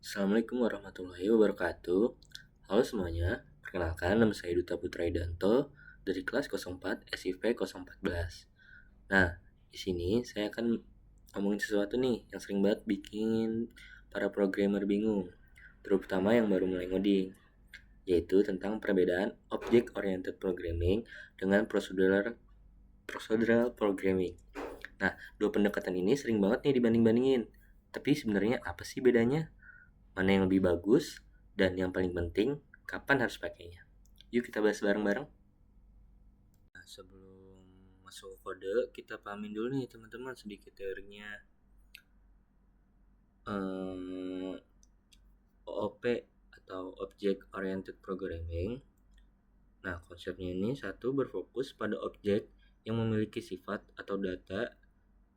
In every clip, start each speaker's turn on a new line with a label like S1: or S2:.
S1: Assalamualaikum warahmatullahi wabarakatuh. Halo semuanya, perkenalkan nama saya Duta Putra Idanto dari kelas 04 SIP 014. Nah, di sini saya akan ngomongin sesuatu nih yang sering banget bikin para programmer bingung, terutama yang baru mulai ngoding, yaitu tentang perbedaan Object Oriented Programming dengan Procedural Programming. Nah, dua pendekatan ini sering banget nih dibanding-bandingin. Tapi sebenarnya apa sih bedanya? Mana yang lebih bagus, dan yang paling penting, kapan harus pakainya. Yuk kita bahas bareng-bareng. Nah, sebelum masuk ke kode, kita pahamin dulu nih teman-teman sedikit teorinya. OOP atau Object Oriented Programming. Nah, konsepnya ini satu berfokus pada objek yang memiliki sifat atau data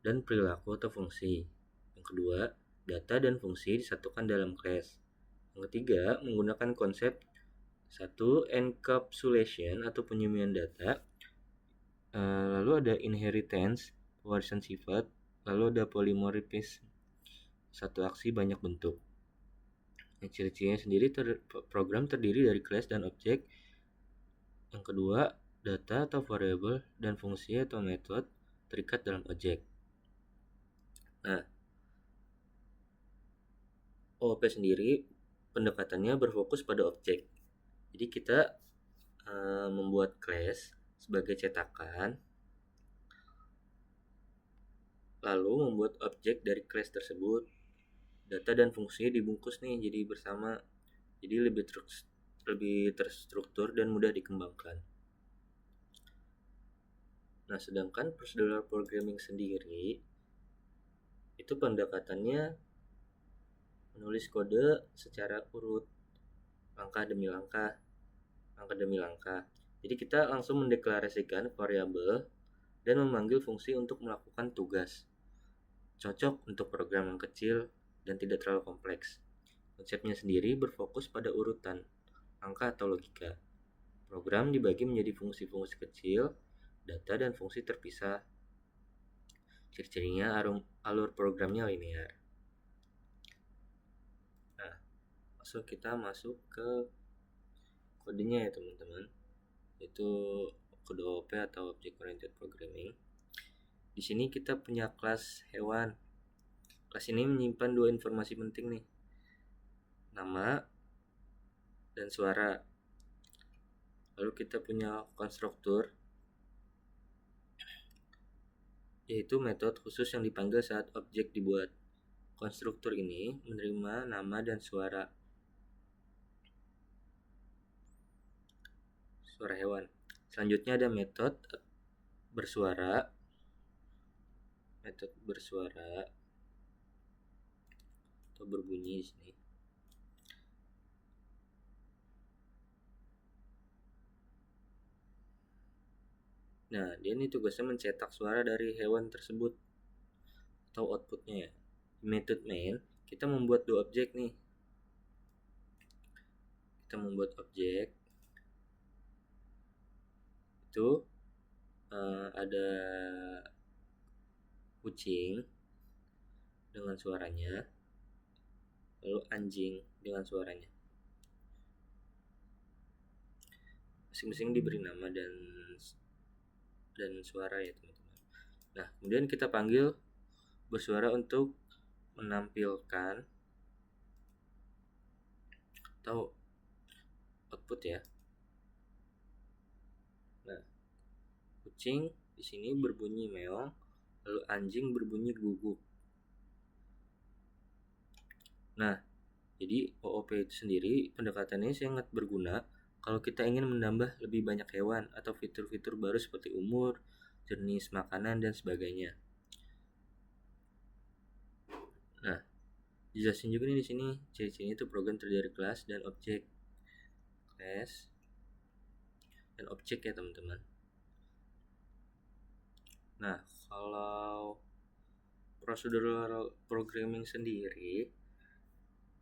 S1: dan perilaku atau fungsi. Yang kedua, data dan fungsi disatukan dalam class. Yang ketiga, menggunakan konsep satu encapsulation atau penyembunyian data, lalu ada inheritance, pewarisan sifat, lalu ada polymorphism, satu aksi banyak bentuk. Yang ciri-cirinya sendiri program terdiri dari class dan objek. Yang kedua, data atau variable dan fungsi atau metode terikat dalam objek. Nah, OOP sendiri pendekatannya berfokus pada objek. Jadi kita membuat class sebagai cetakan, lalu membuat objek dari class tersebut. Data dan fungsinya dibungkus nih jadi bersama, jadi lebih terstruktur dan mudah dikembangkan. Nah, sedangkan procedural programming sendiri itu pendekatannya menulis kode secara urut, langkah demi langkah. Jadi kita langsung mendeklarasikan variabel dan memanggil fungsi untuk melakukan tugas. Cocok untuk program yang kecil dan tidak terlalu kompleks. Konsepnya sendiri berfokus pada urutan, angka atau logika. Program dibagi menjadi fungsi-fungsi kecil, data dan fungsi terpisah. Ciri-cirinya alur programnya linear. Nah, kita masuk ke kodenya ya teman-teman. Itu kode OOP atau Object Oriented Programming. Di sini kita punya kelas hewan. Kelas ini menyimpan dua informasi penting nih. Nama dan suara. Lalu kita punya konstruktur, yaitu metode khusus yang dipanggil saat objek dibuat. Konstruktur ini menerima nama dan suara hewan. Selanjutnya ada metode bersuara atau berbunyi di sini. Nah, dia ini tugasnya mencetak suara dari hewan tersebut atau outputnya ya. Di method main, kita membuat dua objek nih. Kita membuat objek itu ada kucing dengan suaranya, lalu anjing dengan suaranya. Masing-masing diberi nama dan suara ya teman-teman. Nah, kemudian kita panggil bersuara untuk menampilkan atau output ya. Nah, kucing di sini berbunyi meong, lalu anjing berbunyi guguk. Nah, jadi OOP itu sendiri pendekatannya sangat berguna kalau kita ingin menambah lebih banyak hewan atau fitur-fitur baru seperti umur, jenis makanan dan sebagainya. Nah, dijelasin juga nih di sini ciri-cirinya itu program terdiri dari kelas dan objek. Class dan objek ya teman-teman. Nah, kalau procedural programming sendiri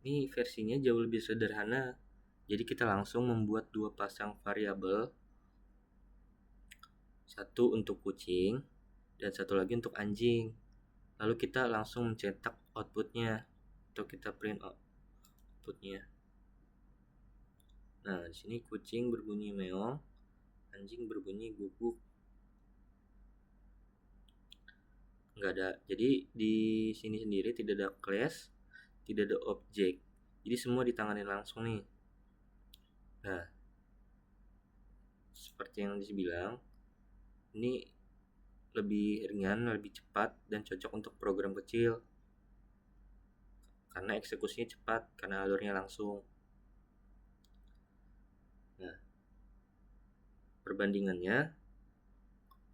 S1: ini versinya jauh lebih sederhana. Jadi kita langsung membuat dua pasang variabel, satu untuk kucing dan satu lagi untuk anjing. Lalu kita langsung mencetak outputnya atau kita print out outputnya. Nah, di sini kucing berbunyi meong, anjing berbunyi guguk. Nggak ada. Jadi di sini sendiri tidak ada class, tidak ada objek. Jadi semua ditangani langsung nih. Nah, seperti yang dibilang, ini lebih ringan, lebih cepat, dan cocok untuk program kecil. Karena eksekusinya cepat, karena alurnya langsung. Nah, perbandingannya,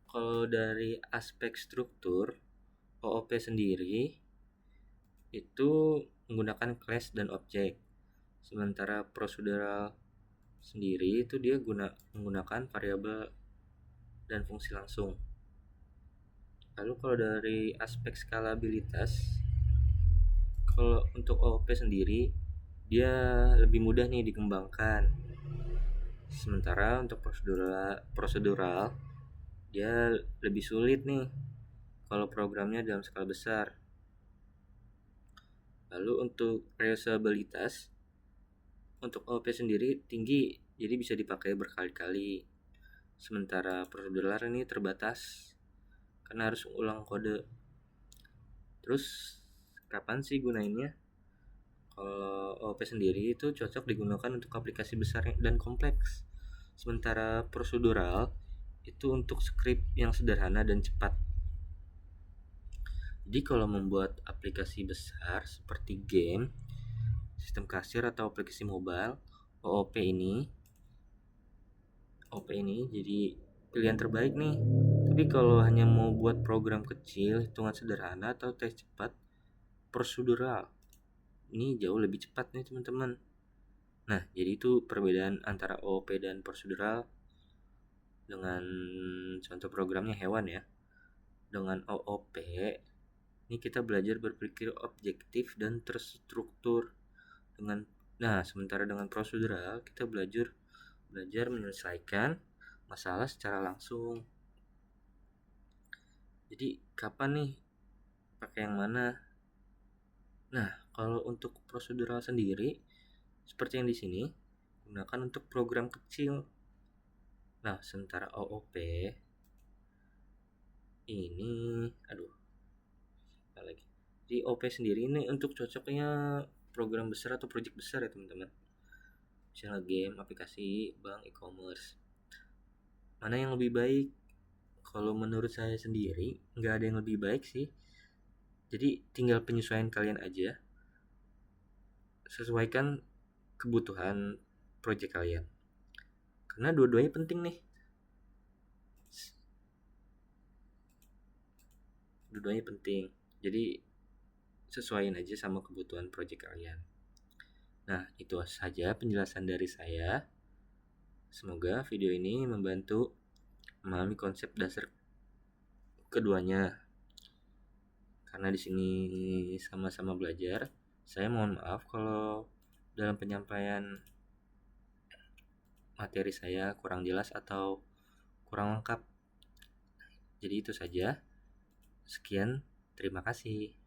S1: kalau dari aspek struktur, OOP sendiri itu menggunakan class dan objek. Sementara prosedural sendiri itu dia menggunakan variabel dan fungsi langsung. Lalu kalau dari aspek skalabilitas, kalau untuk OOP sendiri dia lebih mudah nih dikembangkan. Sementara untuk prosedural dia lebih sulit nih kalau programnya dalam skala besar. Lalu untuk reusabilitas, untuk OOP sendiri tinggi, jadi bisa dipakai berkali-kali. Sementara prosedural ini terbatas karena harus ulang kode. Terus kapan sih gunainnya? Kalau OOP sendiri itu cocok digunakan untuk aplikasi besar dan kompleks. Sementara prosedural itu untuk script yang sederhana dan cepat. Jadi kalau membuat aplikasi besar seperti game, sistem kasir atau aplikasi mobile, OOP ini jadi pilihan terbaik nih. Tapi kalau hanya mau buat program kecil, hitungan sederhana atau tes cepat, prosedural ini jauh lebih cepat nih teman-teman. Nah, jadi itu perbedaan antara OOP dan prosedural. Dengan contoh programnya hewan ya. Dengan OOP, ini kita belajar berpikir objektif dan terstruktur. Sementara dengan prosedural kita belajar menyelesaikan masalah secara langsung. Jadi kapan nih pakai yang mana? Nah, kalau untuk prosedural sendiri seperti yang di sini, gunakan untuk program kecil. Nah, sementara OOP ini Jadi OOP sendiri ini untuk cocoknya program besar atau project besar ya teman-teman. Misalnya game, aplikasi, bank, e-commerce. Mana yang lebih baik? Kalau menurut saya sendiri nggak ada yang lebih baik sih. Jadi tinggal penyesuaian kalian aja. Sesuaikan kebutuhan project kalian. Karena dua-duanya penting nih. Dua-duanya penting. Jadi sesuaiin aja sama kebutuhan project kalian. Nah, itu saja penjelasan dari saya. Semoga video ini membantu memahami konsep dasar keduanya. Karena di sini sama-sama belajar, saya mohon maaf kalau dalam penyampaian materi saya kurang jelas atau kurang lengkap. Jadi itu saja. Sekian, terima kasih.